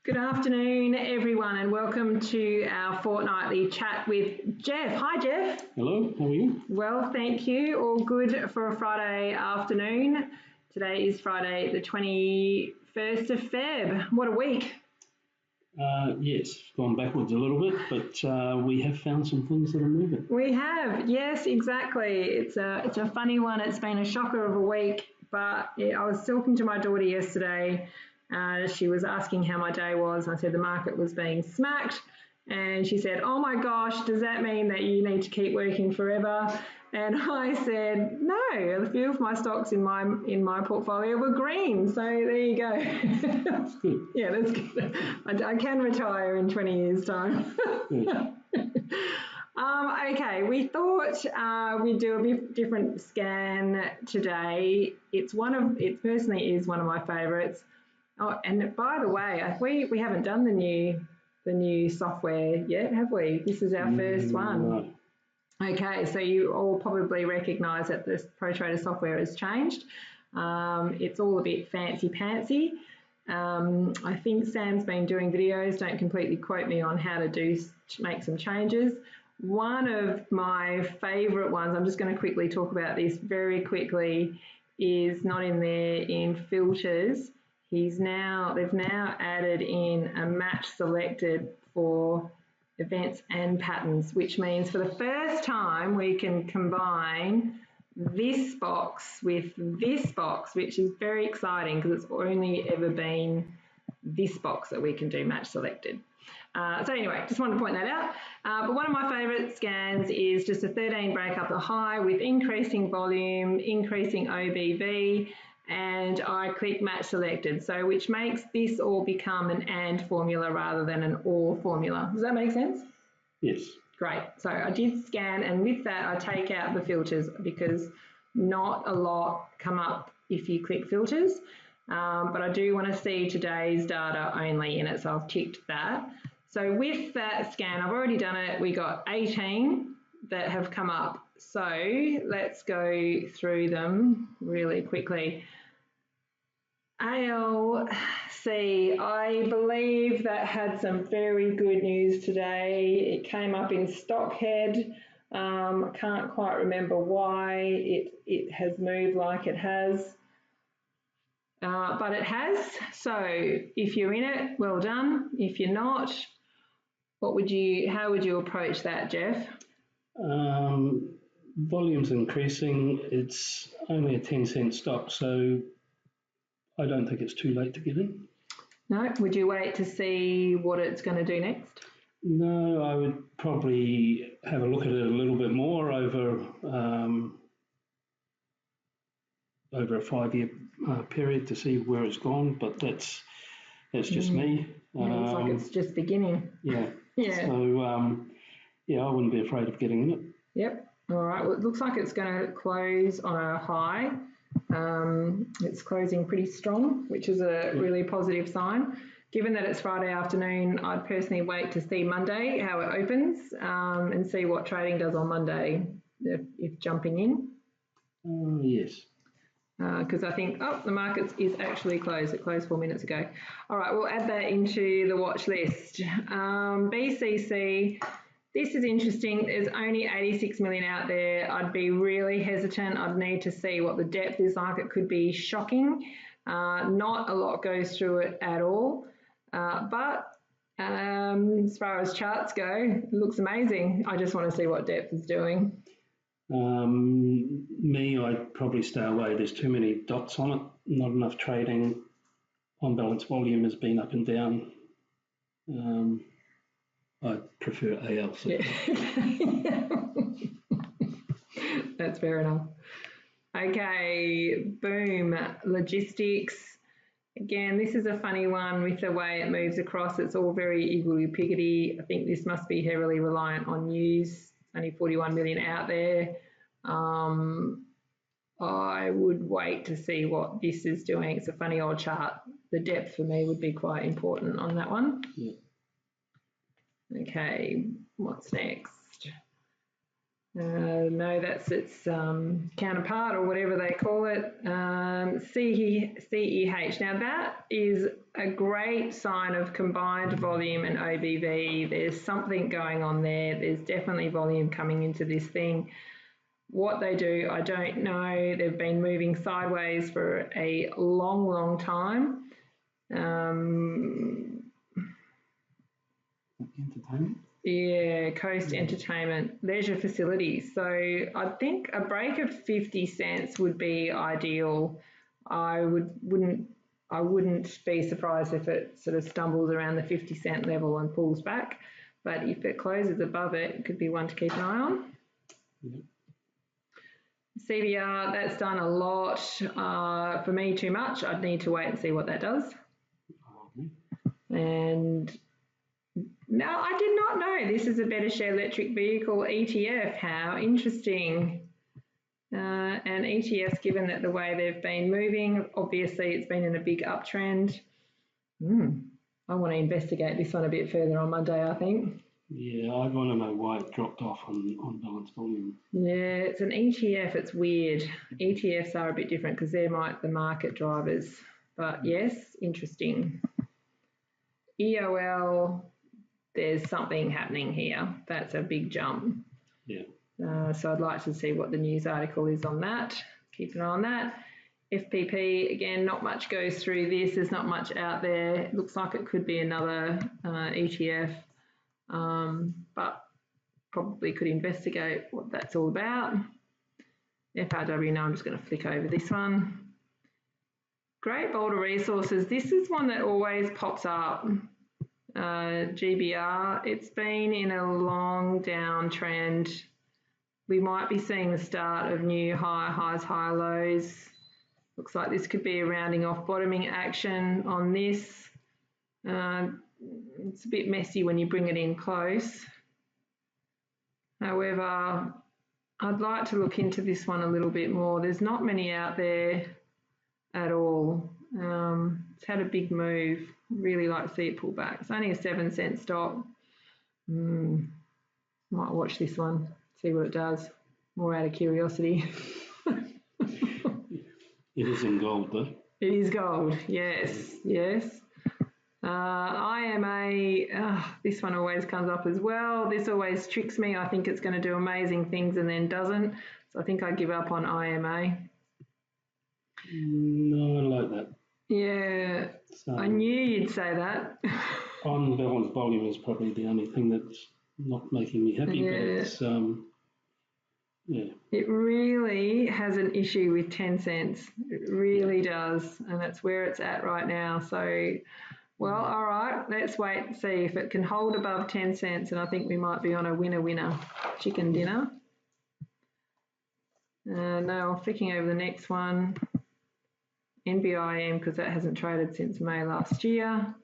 Good afternoon, everyone, and welcome to our fortnightly chat with Jeff. Hi, Jeff. Hello, how are you? Well, thank you. All good for a Friday afternoon. Today is Friday, the 21st of Feb. What a week. Yes, gone backwards a little bit, but we have found some things that are moving. We have, yes, exactly. It's a funny one. It's been a shocker of a week, but I was talking to my daughter yesterday. She was asking how my day was. I said the market was being smacked, and she said, "Oh my gosh, does that mean that you need to keep working forever?" And I said, "No, a few of my stocks in my portfolio were green, so there you go." That's good. Yeah, that's good. I can retire in 20 years' time. Okay, we thought we'd do a bit different scan today. It personally is one of my favourites. Oh, and by the way, we haven't done the new software yet, have we? This is our first one. No. Okay, so you all probably recognise that this ProTrader software has changed. It's all a bit fancy-pantsy. I think Sam's been doing videos. Don't completely quote me on how to make some changes. One of my favourite ones, I'm just going to quickly talk about this very quickly, is not in there in filters. They've now added in a match selected for events and patterns, which means for the first time we can combine this box with this box, which is very exciting because it's only ever been this box that we can do match selected. So anyway, just wanted to point that out. But one of my favourite scans is just a 13 break up the high with increasing volume, increasing OBV, and I click match selected, so which makes this all become an and formula rather than an or formula. Does that make sense? Yes. Great. So I did scan, and with that I take out the filters because not a lot come up if you click filters, but I do want to see today's data only in it, so I've ticked that. So with that scan, I've already done it. We got 18 that have come up. So let's go through them really quickly. ALC, I believe that had some very good news today. It came up in Stockhead. I can't quite remember why it has moved like it has, but it has. So if you're in it, well done. If you're not, how would you approach that, Jeff? Volume's increasing. It's only a 10-cent stock, so I don't think it's too late to get in. No? Would you wait to see what it's going to do next? No, I would probably have a look at it a little bit more over a 5-year period to see where it's gone, but that's just me. It looks like it's just beginning. Yeah. Yeah. So, I wouldn't be afraid of getting in it. Yep. All right. Well, it looks like it's going to close on a high. It's closing pretty strong, which is a really positive sign. Given that it's Friday afternoon, I'd personally wait to see Monday, how it opens, and see what trading does on Monday if jumping in. Yes. Because I think, the market is actually closed. It closed 4 minutes ago. All right, we'll add that into the watch list. BCC, this is interesting. There's only 86 million out there. I'd be really hesitant. I'd need to see what the depth is like. It could be shocking. Not a lot goes through it at all. But as far as charts go, it looks amazing. I just want to see what depth is doing. I'd probably stay away. There's too many dots on it, not enough trading. On balance, volume has been up and down. I prefer ALC. Yeah. That's fair enough. Okay, boom, logistics. Again, this is a funny one with the way it moves across. It's all very eagle-piggedy. I think this must be heavily reliant on news. Only 41 million out there. I would wait to see what this is doing. It's a funny old chart. The depth for me would be quite important on that one. Yeah. Okay, what's next? No, that's its counterpart or whatever they call it, CEH. Now that is a great sign of combined volume and OBV. There's something going on there. There's definitely volume coming into this thing. What they do, I don't know. They've been moving sideways for a long, long time. Entertainment? Yeah, coast entertainment, leisure facilities. So I think a break of 50 cents would be ideal. I wouldn't be surprised if it sort of stumbles around the 50-cent level and pulls back. But if it closes above it, it could be one to keep an eye on. Yep. CBR, that's done a lot. For me, too much. I'd need to wait and see what that does. And no, I did not know. This is a Better Share Electric Vehicle ETF. How interesting. And ETFs, given that the way they've been moving, obviously it's been in a big uptrend. I want to investigate this one a bit further on Monday, I think. Yeah, I want to know why it dropped off on balance volume. Yeah, it's an ETF. It's weird. ETFs are a bit different because they're the market drivers. But yes, interesting. EOL, there's something happening here. That's a big jump. Yeah. So I'd like to see what the news article is on that. Keep an eye on that. FPP, again, not much goes through this. There's not much out there. It looks like it could be another ETF, but probably could investigate what that's all about. FRW, now I'm just going to flick over this one. Great Boulder Resources. This is one that always pops up. GBR, it's been in a long downtrend. We might be seeing the start of new highs, high lows. Looks like this could be a rounding off bottoming action on this. It's a bit messy when you bring it in close. However, I'd like to look into this one a little bit more. There's not many out there at all. It's had a big move. Really like to see it pull back. It's only a 7-cent stock. Might watch this one, see what it does. More out of curiosity. It is in gold, though. It is gold, yes, yes. IMA, this one always comes up as well. This always tricks me. I think it's going to do amazing things and then doesn't. So I think I give up on IMA. No, I like that. Yeah, I knew you'd say that. On balance volume is probably the only thing that's not making me happy, but it's, yeah. It really has an issue with 10 cents. It really does, and that's where it's at right now. So, well, all right, let's wait and see if it can hold above 10 cents, and I think we might be on a winner-winner chicken dinner. Now I'm flicking over the next one. NBIM, because that hasn't traded since May last year.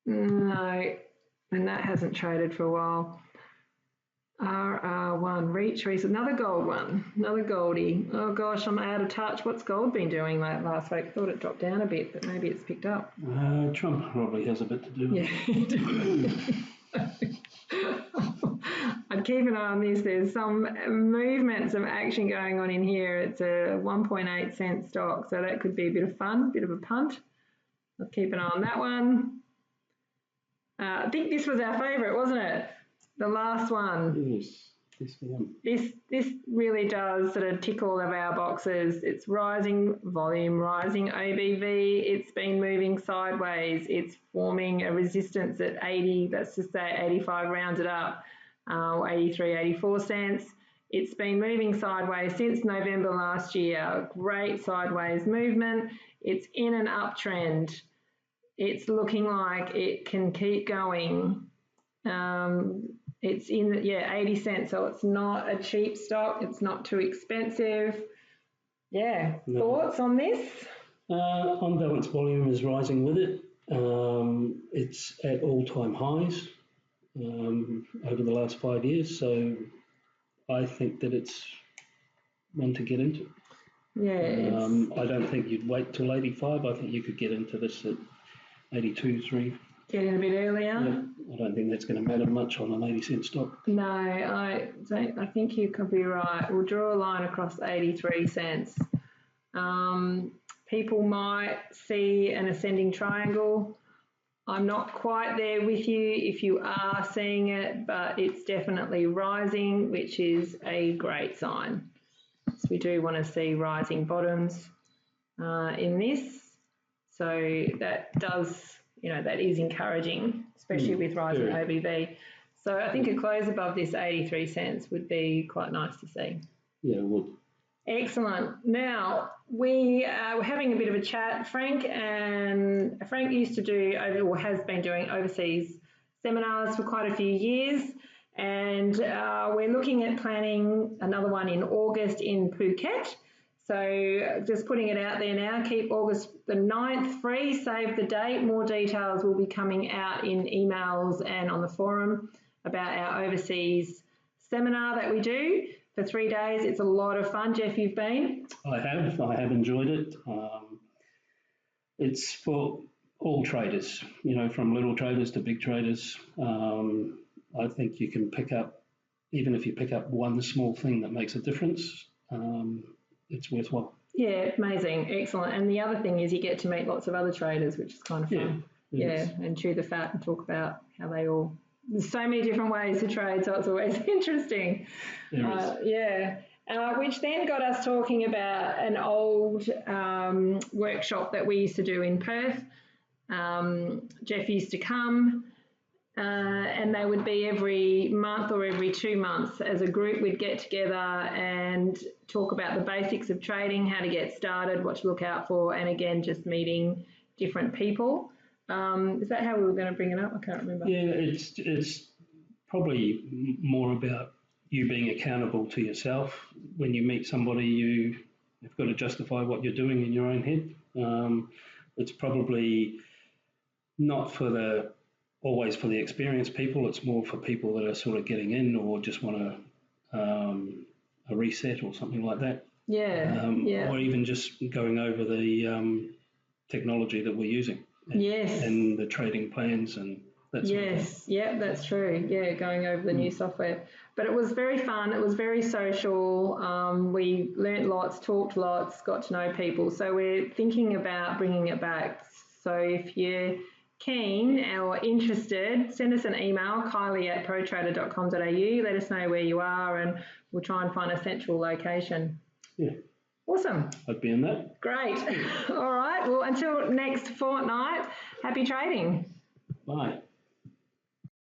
No, and that hasn't traded for a while. RR1, Reach, another gold one, another goldie. Oh gosh, I'm out of touch. What's gold been doing last week? I thought it dropped down a bit, but maybe it's picked up. Trump probably has a bit to do with it. I'd keep an eye on this. There's some movement, some action going on in here. It's a 1.8 cent stock, so that could be a bit of fun, a bit of a punt. I'll keep an eye on that one. I think this was our favourite, wasn't it? The last one. Yes, this really does sort of tick all of our boxes. It's rising volume, rising OBV. It's been moving sideways. It's forming a resistance at 80, let's just say 85 rounded up, 83, 84 cents. It's been moving sideways since November last year. Great sideways movement. It's in an uptrend. It's looking like it can keep going. It's in, 80 cents, so it's not a cheap stock. It's not too expensive. Yeah, no. Thoughts on this? On balance volume is rising with it. It's at all-time highs over the last 5 years, so I think that it's one to get into. Yeah. I don't think you'd wait till 85. I think you could get into this at 82, 3. Get in a bit earlier. Yeah, I don't think that's going to matter much on an 80-cent stock. No, I don't. I think you could be right. We'll draw a line across 83 cents. People might see an ascending triangle. I'm not quite there with you if you are seeing it, but it's definitely rising, which is a great sign. So we do want to see rising bottoms in this. So that does, that is encouraging, especially with rising OBV. So I think a close above this 83 cents would be quite nice to see. Yeah, it would. Excellent. Now, we were having a bit of a chat. Frank used to do, or has been doing overseas seminars for quite a few years. And we're looking at planning another one in August in Phuket. So just putting it out there now, keep August the 9th free, save the date. More details will be coming out in emails and on the forum about our overseas seminar that we do for 3 days. It's a lot of fun. Jeff, you've been? I have enjoyed it. It's for all traders, from little traders to big traders. I think you can pick up, even if you pick up one small thing that makes a difference, it's worthwhile. Yeah, amazing, excellent. And the other thing is you get to meet lots of other traders, which is kind of fun. Yeah, and chew the fat and talk about how they all. There's so many different ways to trade, so it's always interesting. Which then got us talking about an old workshop that we used to do in Perth. Jeff used to come. And they would be every month or every 2 months as a group. We'd get together and talk about the basics of trading, how to get started, what to look out for, and again, just meeting different people. Is that how we were going to bring it up? I can't remember. Yeah, it's probably more about you being accountable to yourself. When you meet somebody, you've got to justify what you're doing in your own head. It's probably not always for the experienced people. It's more for people that are sort of getting in or just want a reset or something like that. Or even just going over the technology that we're using. And the trading plans and that sort of thing. Yeah, that's true. Yeah, going over the new software. But it was very fun. It was very social. We learnt lots, talked lots, got to know people. So we're thinking about bringing it back. So if you're keen or interested, send us an email, kylie@protrader.com.au. Let us know where you are and we'll try and find a central location. Yeah. Awesome. I'd be in that. Great. All right. Well, until next fortnight, happy trading. Bye.